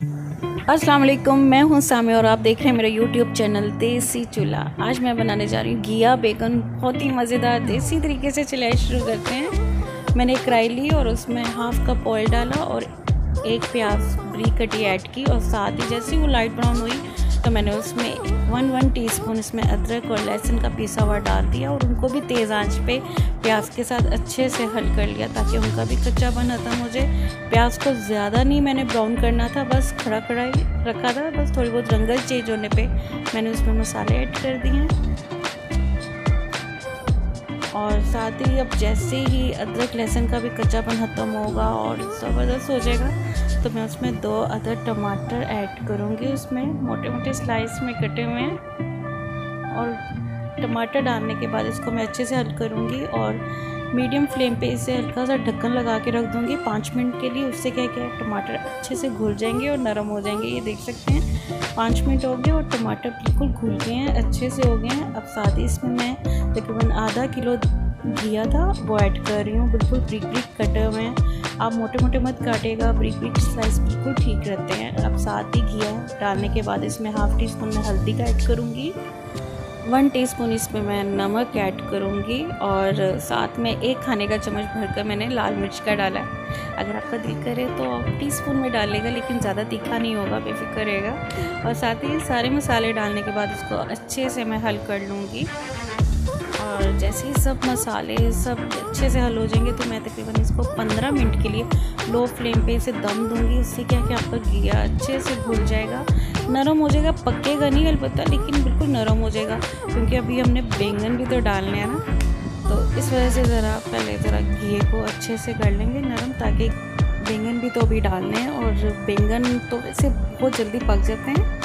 अस्सलाम वालेकुम, मैं हूं सामी और आप देख रहे हैं मेरा यूट्यूब चैनल देसी चूल्हा। आज मैं बनाने जा रही हूं घिया बेगन, बहुत ही मज़ेदार देसी तरीके से। चलिए शुरू करते हैं। मैंने एक कढ़ाई ली और उसमें हाफ़ कप ऑयल डाला और एक प्याज बरीक कटी ऐड की और साथ ही जैसे ही वो लाइट ब्राउन हुई तो मैंने उसमें 1 टीस्पून इसमें अदरक और लहसुन का पिसा हुआ डाल दिया और उनको भी तेज़ आंच पे प्याज के साथ अच्छे से हल कर लिया ताकि उनका भी कच्चापन खत्म हो जाए। प्याज को ज़्यादा नहीं मैंने ब्राउन करना था, बस खड़ा खड़ा ही रखा था। बस थोड़ी बहुत रंगत चेंज होने पे मैंने उसमें मसाले ऐड कर दिए हैं और साथ ही अब जैसे ही अदरक लहसुन का भी कच्चापन खत्म होगा और ज़बरदस्त हो जाएगा तो मैं उसमें 2 अदर टमाटर ऐड करूँगी। उसमें मोटे मोटे स्लाइस में कटे हुए हैं और टमाटर डालने के बाद इसको मैं अच्छे से हल करूँगी और मीडियम फ्लेम पे इसे हल्का सा ढक्कन लगा के रख दूँगी 5 मिनट के लिए। उससे क्या क्या टमाटर अच्छे से घुल जाएंगे और नरम हो जाएंगे। ये देख सकते हैं 5 मिनट हो गए और टमाटर बिल्कुल घुल गए हैं, अच्छे से हो गए हैं। अब साथ ही इसमें मैं तकरीबन आधा किलो घिया था वो ऐड कर रही हूँ। बिल्कुल ब्रिक ब्रिक कटे हुए हैं, आप मोटे मोटे मत काटेगा, ब्रिक ब्रिक स्लाइस बिल्कुल ठीक रहते हैं। अब साथ ही घिया डालने के बाद इसमें हाफ़ टीस्पून में हल्दी का ऐड करूँगी, 1 टीस्पून इसमें मैं नमक ऐड करूँगी और साथ में 1 खाने का चम्मच भरकर मैंने लाल मिर्च का डाला है। अगर आपका दिल करे तो आप टीस्पून में डालेगा, लेकिन ज़्यादा तीखा नहीं होगा, बेफिक्र रहेगा। और साथ ही सारे मसाले डालने के बाद इसको अच्छे से मैं हल कर लूँगी और जैसे ही सब मसाले सब अच्छे से हल हो जाएंगे तो मैं तकरीबन इसको 15 मिनट के लिए लो फ्लेम पे इसे दम दूँगी। उससे क्या कि आपका घिया अच्छे से घुल जाएगा, नरम हो जाएगा, पकेगा नहीं अलबत्ता, लेकिन बिल्कुल नरम हो जाएगा क्योंकि अभी हमने बैंगन भी तो डालने हैं ना, तो इस वजह से पहले ज़रा घिए को अच्छे से कर लेंगे नरम, ताकि बैंगन भी तो अभी डालने हैं और बैंगन तो वैसे बहुत जल्दी पक जाते हैं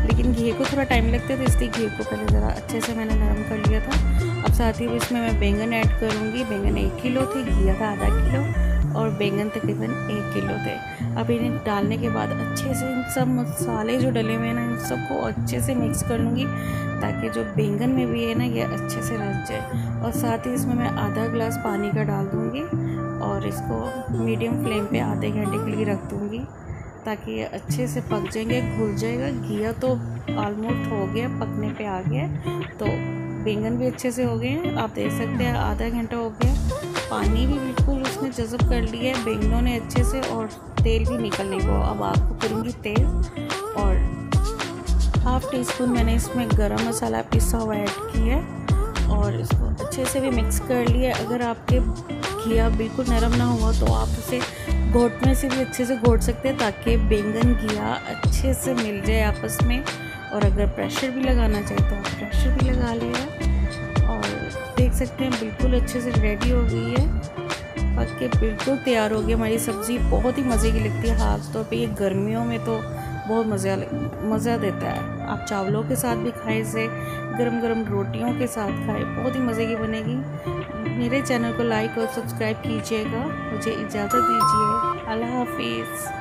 लेकिन घी को थोड़ा टाइम लगता है, तो इसलिए घी को पहले ज़रा अच्छे से मैंने नरम कर लिया था। अब साथ ही इसमें मैं बैंगन ऐड करूँगी। बैंगन 1 किलो थे, घिया था आधा किलो और बैंगन तकरीबन 1 किलो थे। अब इन्हें डालने के बाद अच्छे से इन सब मसाले जो डले हुए हैं ना, इन सबको अच्छे से मिक्स कर लूँगी ताकि जो बैंगन में भी है ना ये अच्छे से रच जाए। और साथ ही इसमें मैं आधा गिलास पानी का डाल दूँगी और इसको मीडियम फ्लेम पे आधे घंटे के लिए रख दूँगी ताकि ये अच्छे से पक जाएंगे, घुल जाएगा। घिया तो ऑलमोस्ट हो गया, पकने पे आ गया, तो बैंगन भी अच्छे से हो गए हैं। आप देख सकते हैं आधा घंटा हो गया, पानी भी बिल्कुल उसने जज़ब कर लिया है बैंगनों ने अच्छे से और तेल भी निकलने को। अब आपको करूँगी तेज़ और हाफ़ टीस्पून मैंने इसमें गरम मसाला पिसा हुआ ऐड किया है और इसको अच्छे से भी मिक्स कर लिया। अगर आपके घिया बिल्कुल नरम ना हुआ तो आप उसे घोटने से भी अच्छे से घोट सकते हैं ताकि बैंगन घिया अच्छे से मिल जाए आपस में। और अगर प्रेशर भी लगाना चाहे तो आप प्रेशर भी लगा लेगा। और देख सकते हैं बिल्कुल अच्छे से रेडी हो गई है, पक के बिल्कुल तैयार हो गई हमारी सब्ज़ी। बहुत ही मज़े की लगती है, ख़ास तौर पे ये गर्मियों में तो बहुत मज़ा देता है। आप चावलों के साथ भी खाएं, इसे गरम गरम रोटियों के साथ खाएं, बहुत ही मज़े की बनेगी। मेरे चैनल को लाइक और सब्सक्राइब कीजिएगा। मुझे इजाज़त दीजिए। अल्लाह हाफिज़।